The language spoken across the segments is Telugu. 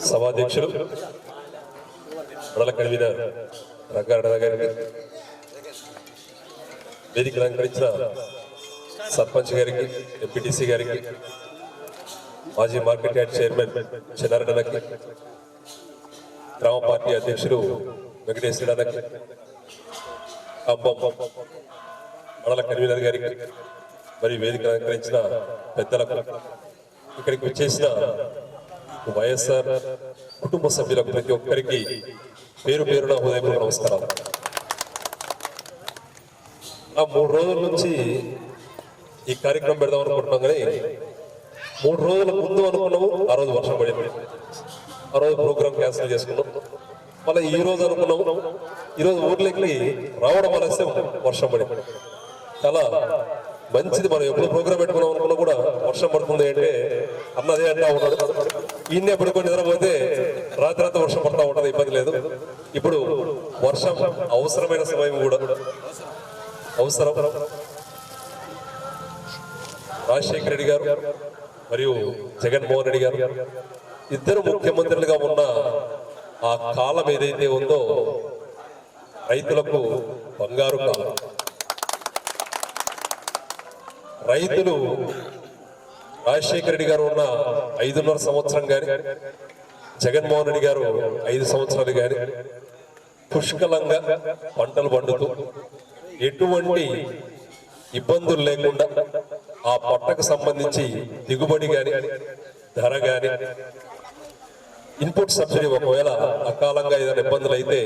సభాధ్యక్షులు మండల కన్వీనర్ రంగారెడ్డి గారికి, వేదిక అలంకరించిన సర్పంచ్ గారికి, ఎంపీటీసీ గారికి, మాజీ మార్కెట్ యార్డ్ చైర్మన్ చెన్నారెడ్డికి, గ్రామ పార్టీ అధ్యక్షులు వెంకటేశ్వరకి, ఖమ్మం మండల కన్వీనర్ గారికి, మరియు వేదిక అలంకరించిన పెద్దలకు, ఇక్కడికి వచ్చేసిన వైఎస్ఆర్ కుటుంబ సభ్యులకు ప్రతి ఒక్కరికి పేరు పేరున హృదయపూర్వక నమస్కారాలు. ఆ 3 రోజుల నుంచి ఈ కార్యక్రమం పెడదాం అనుకుంటున్నాం, కానీ 3 రోజుల ముందు అనుకున్నాము, ఆ రోజు వర్షం పడింది, ఆ రోజు ప్రోగ్రామ్ క్యాన్సిల్ చేసుకున్నాం. మళ్ళీ ఈ రోజు అనుకున్నాము, ఈరోజు ఊర్లోకి రావడం ఆలస్యం, వర్షం పడింది. చాలా మంచిది. మనం ఎప్పుడు ప్రోగ్రామ్ పెట్టుకున్నాం అనుకున్నా కూడా వర్షం పడుతుంది అంటే అన్నదే అంటా ఉన్నాడు. ఈయన్నే పడుకొని నిద్రపోతే రాత్రి అంతా వర్షం పడతా ఉంటుంది, ఇబ్బంది లేదు. ఇప్పుడు వర్షం అవసరమైన సమయం కూడా అవసరం. రాజశేఖర రెడ్డి గారు మరియు జగన్మోహన్ రెడ్డి గారు ఇద్దరు ముఖ్యమంత్రులుగా ఉన్న ఆ కాలం ఏదైతే ఉందో రైతులకు బంగారు కాలం. రైతులు రాజశేఖర రెడ్డి గారు ఉన్న 5.5 సంవత్సరం కానీ, జగన్మోహన్ రెడ్డి గారు 5 సంవత్సరాలు కానీ పుష్కలంగా పంటలు పండుతూ ఎటువంటి ఇబ్బందులు లేకుండా ఆ పంటకు సంబంధించి దిగుబడి కానీ, ధర కానీ, ఇన్పుట్ సబ్సిడీ ఒకవేళ అకాలంగా ఏదైనా ఇబ్బందులు అయితే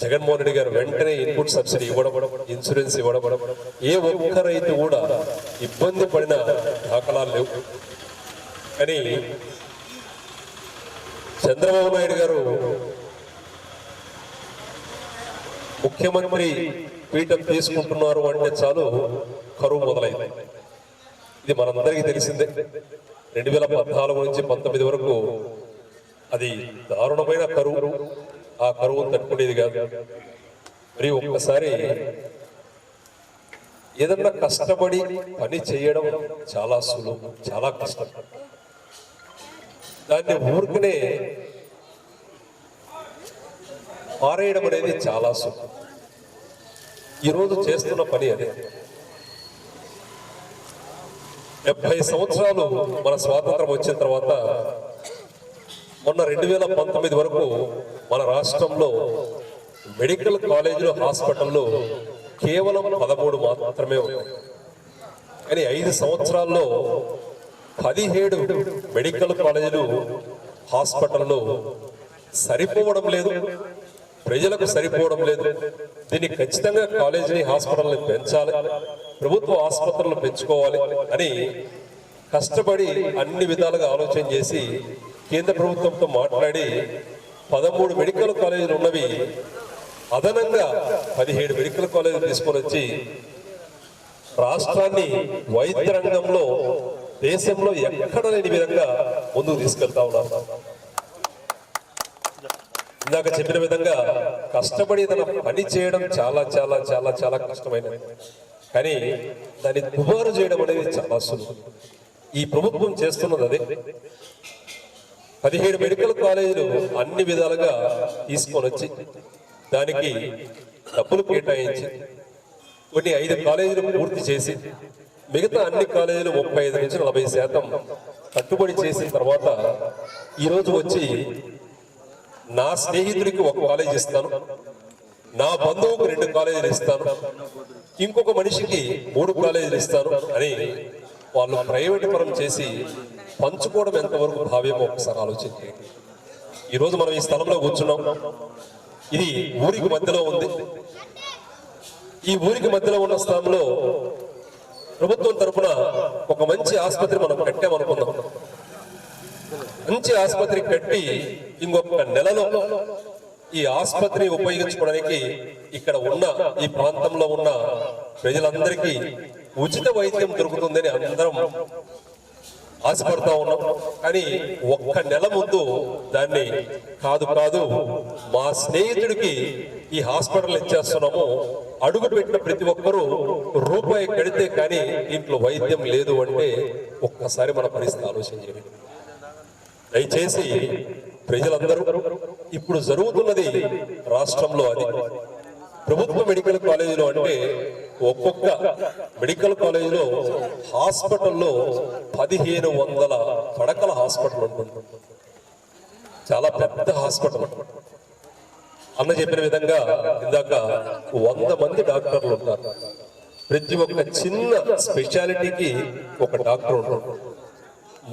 జగన్మోహన్ రెడ్డి గారు వెంటనే ఇన్పుట్ సబ్సిడీ ఇవ్వడం, ఇన్సూరెన్స్ ఇవ్వడం, ఏ ఒక్క రైతు కూడా ఇబ్బంది పడిన దాఖలాలు లేవు. కానీ చంద్రబాబు నాయుడు గారు ముఖ్యమంత్రి పీఠం తీసుకుంటున్నారు అంటే చాలు కరువు మొదలైంది. ఇది మనందరికీ తెలిసిందే. 2014 నుంచి 19 వరకు అది దారుణమైన కరువు. ఆ కరువును తట్టుకునేది కాదు. మరి ఒక్కసారి ఏదన్నా కష్టపడి పని చేయడం చాలా సులువు, చాలా కష్టం. దాన్ని ఊరికనే పారేయడం అనేది చాలా సులువు. ఈరోజు చేస్తున్న పని అదే. 70 సంవత్సరాలు మన స్వాతంత్రం వచ్చిన తర్వాత మొన్న 2019 వరకు మన రాష్ట్రంలో మెడికల్ కాలేజీలు, హాస్పిటల్లో కేవలం 13 మాత్రమే ఉన్నాయి. కానీ 5 సంవత్సరాల్లో 17 మెడికల్ కాలేజీలు, హాస్పిటల్లో సరిపోవడం లేదు, ప్రజలకు సరిపోవడం లేదు. దీన్ని ఖచ్చితంగా కాలేజీని, హాస్పిటల్ని పెంచాలి, ప్రభుత్వ ఆసుపత్రులను పెంచుకోవాలి అని కష్టపడి అన్ని విధాలుగా ఆలోచన చేసి కేంద్ర ప్రభుత్వంతో మాట్లాడి 13 మెడికల్ కాలేజీలు ఉన్నవి అదనంగా 17 మెడికల్ కాలేజీలు తీసుకొని వచ్చి రాష్ట్రాన్ని వైద్య రంగంలో దేశంలో ఎక్కడ లేని విధంగా ముందుకు తీసుకెళ్తా ఉన్నారు. ఇందాక చెప్పిన విధంగా కష్టపడి తన పని చేయడం చాలా చాలా చాలా చాలా కష్టమైనది. కానీ దాన్ని దుబారు చేయడం అనేది చాలా సులువు. ఈ ప్రభుత్వం చేస్తున్నది అదే. 17 మెడికల్ కాలేజీలు అన్ని విధాలుగా తీసుకొని వచ్చి దానికి డబ్బులు కేటాయించి కొన్ని 5 కాలేజీలు పూర్తి చేసి మిగతా అన్ని కాలేజీలు 35 నుంచి 40% కట్టుబడి చేసిన తర్వాత ఈరోజు వచ్చి నా స్నేహితుడికి 1 కాలేజీ ఇస్తాను, నా బంధువుకు 2 కాలేజీలు ఇస్తాను, ఇంకొక మనిషికి 3 కాలేజీలు ఇస్తాను అని వాళ్ళు ప్రైవేట్ పరం చేసి పంచుకోవడం ఎంతవరకు భావ్యమో ఒకసారి ఆలోచించండి. ఈరోజు మనం ఈ స్థలంలో కూర్చున్నాం. ఇది ఊరికి మధ్యలో ఉంది. ఈ ఊరికి మధ్యలో ఉన్న స్థలంలో ప్రభుత్వం తరఫున ఒక మంచి ఆసుపత్రి మనం కట్టామనుకుందాం. మంచి ఆసుపత్రి కట్టి ఇంకొక నెలలో ఈ ఆసుపత్రిని ఉపయోగించుకోవడానికి ఇక్కడ ఉన్న ఈ ప్రాంతంలో ఉన్న ప్రజలందరికీ ఉచిత వైద్యం దొరుకుతుందని అందరం ఆశపడతా ఉన్నాం. కానీ 1 నెల ముందు దాన్ని కాదు మా స్నేహితుడికి ఈ హాస్పిటల్ ఇచ్చేస్తున్నాము, అడుగు పెట్టిన ప్రతి ఒక్కరూ రూపాయి కడితే కానీ ఇంట్లో వైద్యం లేదు అంటే ఒక్కసారి మన పరిస్థితి ఆలోచన చేయండి. దయచేసి ప్రజలందరూ ఇప్పుడు జరుగుతున్నది రాష్ట్రంలో అది ప్రభుత్వ మెడికల్ కాలేజీలో అంటే ఒక్కొక్క మెడికల్ కాలేజీలో హాస్పిటల్లో 1500 పడకల హాస్పిటల్ ఉంటుంది. చాలా పెద్ద హాస్పిటల్. అన్న చెప్పిన విధంగా ఇందాక 100 మంది డాక్టర్లు ఉంటారు. ప్రతి ఒక్క చిన్న స్పెషాలిటీకి ఒక డాక్టర్ ఉంటారు.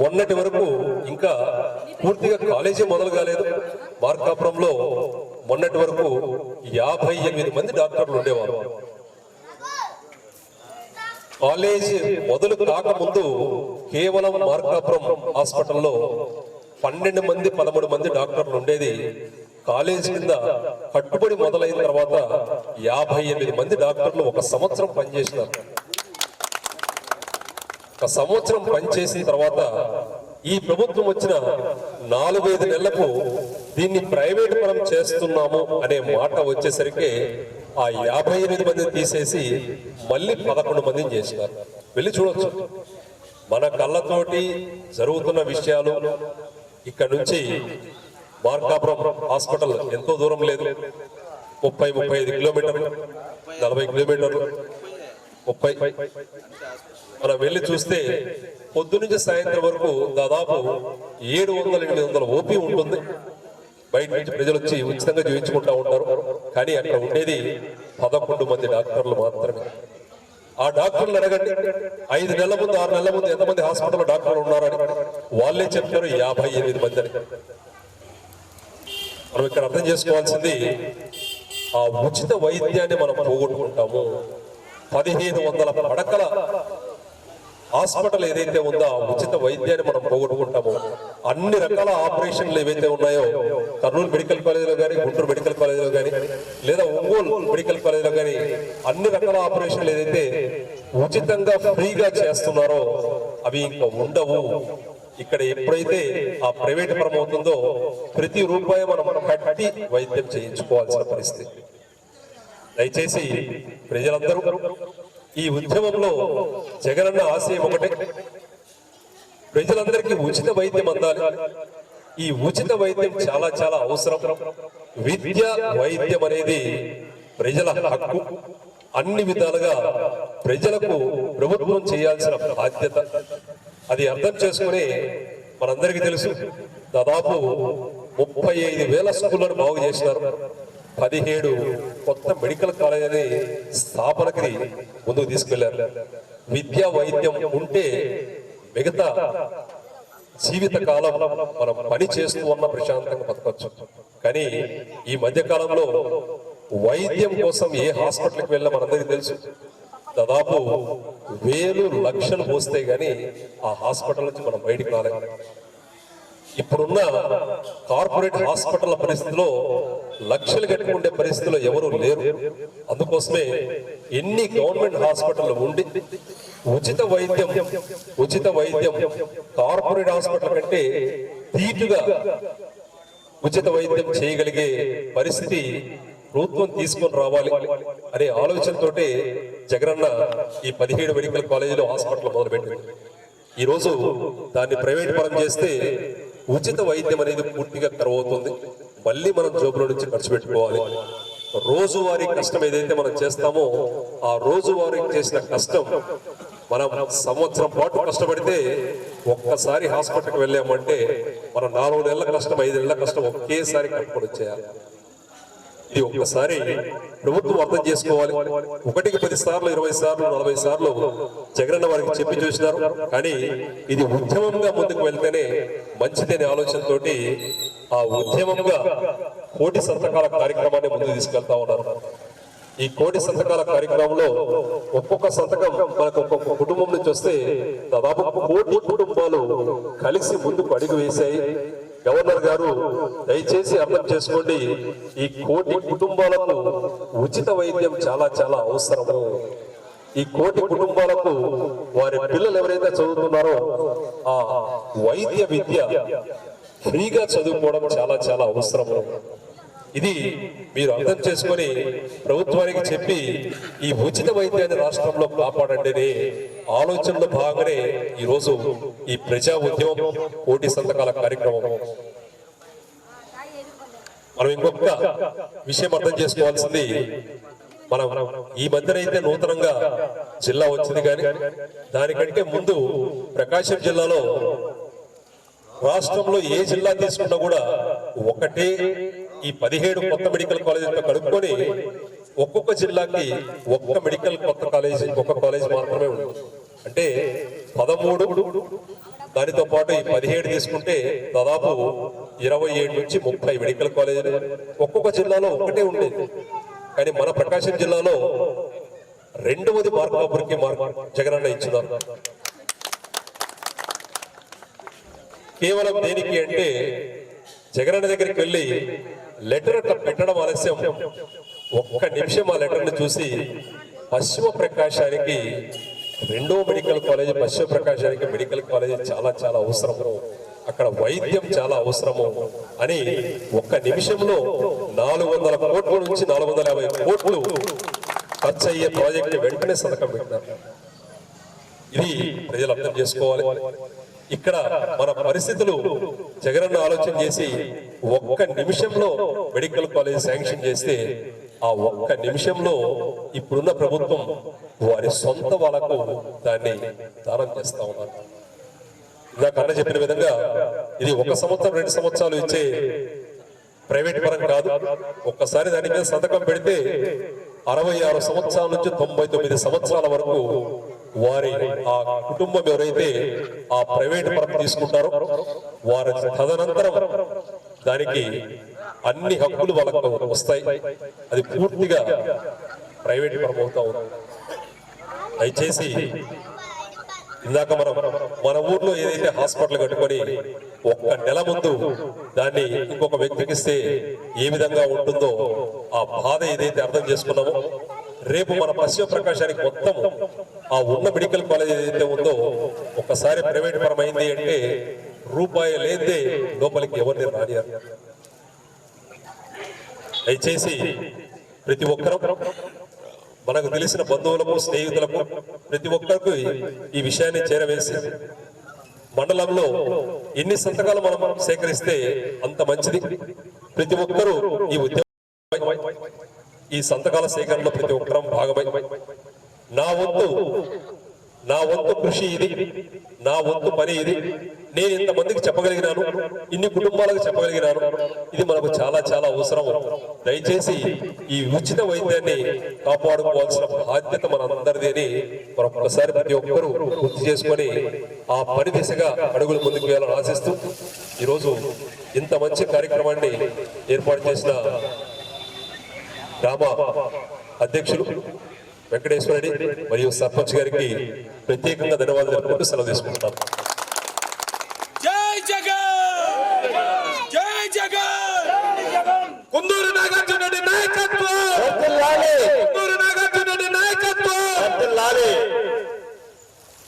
మొన్నటి వరకు ఇంకా పూర్తిగా కాలేజీ మొదలు కాలేదు. మార్కాపురంలో మొన్నటి వరకు 58 మంది డాక్టర్లు ఉండేవారు. కాలేజీ మొదలు కాకముందు కేవలం మార్కాపురం హాస్పిటల్లో 12 మంది 13 మంది డాక్టర్లు ఉండేది. కాలేజీ కింద కట్టుబడి మొదలైన తర్వాత 58 మంది డాక్టర్లు ఒక సంవత్సరం పనిచేసినారు. ఒక సంవత్సరం పనిచేసిన తర్వాత ఈ ప్రభుత్వం వచ్చిన 4-5 నెలలకు దీన్ని ప్రైవేట్ పరం చేస్తున్నాము అనే మాట వచ్చేసరికి ఆ 58 మందిని తీసేసి మళ్ళీ 11 మందిని చేసినారు. వెళ్ళి చూడొచ్చు మన కళ్ళతోటి జరుగుతున్న విషయాలు. ఇక్కడ నుంచి మార్కాపురం హాస్పిటల్ ఎంతో దూరం లేదు, 30-35 కిలోమీటర్లు, 40 కిలోమీటర్లు, 30. మనం వెళ్ళి చూస్తే పొద్దు నుంచి సాయంత్రం వరకు దాదాపు 700-800 ఓపీ ఉంటుంది. బయట నుంచి ప్రజలు వచ్చి ఉచితంగా చూపించుకుంటా ఉంటారు. కానీ అక్కడ ఉండేది 11 మంది డాక్టర్లు మాత్రమే. ఆ డాక్టర్లు అడగండి 5 నెలల ముందు 6 నెలల ముందు ఎంతమంది హాస్పిటల్లో డాక్టర్లు ఉన్నారని. వాళ్ళే చెప్తారు 58 మంది అని. మనం ఇక్కడ అర్థం చేసుకోవాల్సింది ఆ ఉచిత వైద్యాన్ని మనం పోగొట్టుకుంటాము. 1500 పడకల హాస్పిటల్ ఏదైతే ఉందో ఆ ఉచిత వైద్యాన్ని మనం పోగొట్టుకుంటాము. అన్ని రకాల ఆపరేషన్లు ఏవైతే ఉన్నాయో కర్నూలు మెడికల్ కాలేజీలో కానీ, గుంటూరు మెడికల్ కాలేజీలో కానీ, లేదా ఒంగోలు మెడికల్ కాలేజీలో కానీ అన్ని రకాల ఆపరేషన్లు ఏదైతే ఉచితంగా ఫ్రీగా చేస్తున్నారో అవి ఇంకా ఉండవు. ఇక్కడ ఎప్పుడైతే ఆ ప్రైవేట్ పరం అవుతుందో ప్రతి రూపాయి మనం కట్టి వైద్యం చేయించుకోవాల్సిన పరిస్థితి. దయచేసి ప్రజలందరూ ఈ ఉద్యమంలో జగనన్న ఆశయం ఒకటే, ప్రజలందరికీ ఉచిత వైద్యం అందాలి. ఈ ఉచిత వైద్యం చాలా చాలా అవసరం. విద్య వైద్యం అనేది ప్రజల హక్కు. అన్ని విధాలుగా ప్రజలకు ప్రభుత్వం చేయాల్సిన బాధ్యత. అది అర్థం చేసుకుని మనందరికీ తెలుసు దాదాపు 35,000 స్కూళ్లను బాగు చేసినారు. 17 కొత్త మెడికల్ కాలేజీని స్థాపనకి ముందుకు తీసుకెళ్లారు. విద్యా వైద్యం ఉంటే మిగతా జీవిత కాలం మనం పని చేస్తూ ఉన్న ప్రశాంతంగా బతకవచ్చు. కానీ ఈ మధ్య కాలంలో వైద్యం కోసం ఏ హాస్పిటల్కి వెళ్ళినా మనందరికీ తెలుసు దాదాపు 1,000 లక్షలు పోస్తే గానీ ఆ హాస్పిటల్ నుంచి మనం బయటికి రాలేము. ఇప్పుడున్న కార్పొరేట్ హాస్పిటల్ పరిస్థితిలో లక్షలు కట్టుకుండే పరిస్థితిలో ఎవరు లేరు. అందుకోసమే ఎన్ని గవర్నమెంట్ హాస్పిటల్ ఉండి ఉచిత వైద్యం కార్పొరేట్ హాస్పిటల్ కంటే ధీటుగా ఉచిత వైద్యం చేయగలిగే పరిస్థితి ప్రభుత్వం తీసుకొని రావాలి అనే ఆలోచనతోటే జగనన్న ఈ 17 మెడికల్ కాలేజీలో హాస్పిటల్ మొదలుపెట్టింది. ఈ రోజు దాన్ని ప్రైవేట్ పరం చేస్తే ఉచిత వైద్యం అనేది పూర్తిగా కరువవుతుంది. మళ్ళీ మనం జోబులో నుంచి ఖర్చు పెట్టుకోవాలి. రోజువారీ కష్టం ఏదైతే మనం చేస్తామో ఆ రోజువారీ చేసిన కష్టం మనం సంవత్సరం పాటు కష్టపడితే ఒక్కసారి హాస్పిటల్కి వెళ్ళామంటే మనం 4 నెలల కష్టం 5 నెలల కష్టం ఒకేసారి కట్టుకొని వచ్చేయాలి. ఇది ఒక్కసారి ప్రభుత్వం అర్థం చేసుకోవాలి. 1కి 10 సార్లు 20 సార్లు 40 సార్లు జగనన్న వారికి చెప్పి చూసినారు. కానీ ఇది ఉద్యమంగా ముందుకు వెళ్తేనే మంచిదనే ఆలోచనతోటి ఆ ఉద్యమంగా 1,00,00,000 సంతకాల కార్యక్రమాన్ని ముందుకు తీసుకెళ్తా ఉన్నారు. ఈ 1,00,00,000 సంతకాల కార్యక్రమంలో ఒక్కొక్క సంతకం మనకు ఒక్కొక్క కుటుంబం నుంచి వస్తే దాదాపు 1,00,00,000 కుటుంబాలు కలిసి ముందుకు అడుగు వేశాయి. గవర్నర్ గారు దయచేసి అర్థం చేసుకోండి, ఈ 1,00,00,000 కుటుంబాలకు ఉచిత వైద్యం చాలా చాలా అవసరము. ఈ 1,00,00,000 కుటుంబాలకు వారి పిల్లలు ఎవరైతే చదువుతున్నారో ఆ వైద్య విద్య ఫ్రీగా చదువుకోవడం చాలా చాలా అవసరము. ఇది మీరు అర్థం చేసుకొని ప్రభుత్వానికి చెప్పి ఈ ఉచిత వైద్యాన్ని రాష్ట్రంలో కాపాడండి అనే ఆలోచనలో భాగంగానే ఈరోజు ఈ ప్రజా ఉద్యమం కోటి సంతకాల కార్యక్రమం. మనం ఇంకొక విషయం అర్థం చేసుకోవాల్సింది, మనం ఈ మధ్యన అయితే నూతనంగా జిల్లా వచ్చింది, కానీ దానికంటే ముందు ప్రకాశం జిల్లాలో రాష్ట్రంలో ఏ జిల్లా తీసుకున్నా కూడా ఒకటే ఈ 17 కొత్త మెడికల్ కాలేజీలతో కలుపుకొని ఒక్కొక్క జిల్లాకి ఒక్క మెడికల్ కొత్త కాలేజీ, ఒక్క కాలేజీ మాత్రమే ఉంది. అంటే 13, దానితో పాటు ఈ 17 తీసుకుంటే దాదాపు 27 నుంచి 30 మెడికల్ కాలేజీలు ఒక్కొక్క జిల్లాలో ఒకటే ఉండేది. కానీ మన ప్రకాశం జిల్లాలో 2వది మార్కాపురికి జగనన్న ఇచ్చినారు. కేవలం దేనికి అంటే జగనన్న దగ్గరికి వెళ్ళి లెటర్ అట్లా పెట్టడం ఆలస్యం, ఒక్క నిమిషం ఆ లెటర్ని చూసి పశ్చిమ ప్రకాశానికి 2వ మెడికల్ కాలేజ్, పశ్చిమ ప్రకాశానికి మెడికల్ కాలేజ్ చాలా చాలా అవసరము, అక్కడ వైద్యం చాలా అవసరము అని ఒక్క నిమిషంలో 400 కోట్ల నుంచి 450 కోట్లు ఖర్చు అయ్యే ప్రాజెక్ట్ వెంటనే సంతకం పెట్టినారు. ఇది ప్రజలు అర్థం చేసుకోవాలి. ఇక్కడ మన పరిస్థితులు జగనన్న ఆలోచన చేసి ఒక్క నిమిషంలో మెడికల్ కాలేజ్ శాంక్షన్ చేస్తే ఆ ఒక్క నిమిషంలో ఇప్పుడున్న ప్రభుత్వం వారి సొంత వాళ్ళకు దాన్ని దానం చేస్తా ఉన్నారు. ఇందాక అన్న చెప్పిన విధంగా ఇది 1 సంవత్సరం 2 సంవత్సరాలు ఇచ్చే ప్రైవేట్ పరం కాదు. ఒక్కసారి దాని మీద సంతకం పెడితే 66 సంవత్సరాల నుంచి 99 సంవత్సరాల వరకు వారి ఆ కుటుంబం ఎవరైతే ఆ ప్రైవేట్ పరం తీసుకుంటారో వారి తదనంతరం దానికి అన్ని హక్కులు వాళ్ళకు వస్తాయి. అది పూర్తిగా ప్రైవేట్ పరం అవుతా ఉంది. దయచేసి ఇందాక మన ఊర్లో ఏదైతే హాస్పిటల్ కట్టుకొని ఒక్క నెల ముందు దాన్ని ఇంకొక వ్యక్తికి ఇస్తే ఏ విధంగా ఉంటుందో ఆ బాధ ఏదైతే అర్థం చేసుకున్నామో, రేపు మన పశ్చిమ ప్రకాశానికి మొత్తం ఆ ఉన్న మెడికల్ కాలేజ్ ఏదైతే ఉందో ఒక్కసారి ప్రైవేట్ పరమైంది అంటే రూపాయి లేదే లోపలికి ఎవరిని రానియారు. దయచేసి ప్రతి ఒక్కరూ మనకు తెలిసిన బంధువులకు, స్నేహితులకు, ప్రతి ఒక్కరికి ఈ విషయాన్ని చేరవేసి మండలంలో ఎన్ని సంతకాలు మనం సేకరిస్తే అంత మంచిది. ప్రతి ఒక్కరూ ఈ ఉద్యమం ఈ సంతకాల సేకరణలో ప్రతి ఒక్కరూ భాగమై నా వంతు కృషి ఇది, నా వంతు పని ఇది, నేను ఇంతమందికి చెప్పగలిగినాను, ఇన్ని కుటుంబాలకు చెప్పగలిగినాను, ఇది మనకు చాలా చాలా అవసరం. దయచేసి ఈ ఉచిత వైద్యాన్ని కాపాడుకోవాల్సిన బాధ్యత మనందరిది అని మరొకసారి ప్రతి ఒక్కరూ గుర్తు చేసుకొని ఆ పని దిశగా అడుగులు ముందుకు వేయాలని ఆశిస్తూ ఈరోజు ఇంత మంచి కార్యక్రమాన్ని ఏర్పాటు చేసిన గ్రామ అధ్యక్షులు వెంకటేశ్వర రెడ్డి మరియు సర్పంచ్ గారికి ప్రత్యేకంగా ధన్యవాదాలు తెలుపుతూ సెలవు తీసుకుంటున్నాను.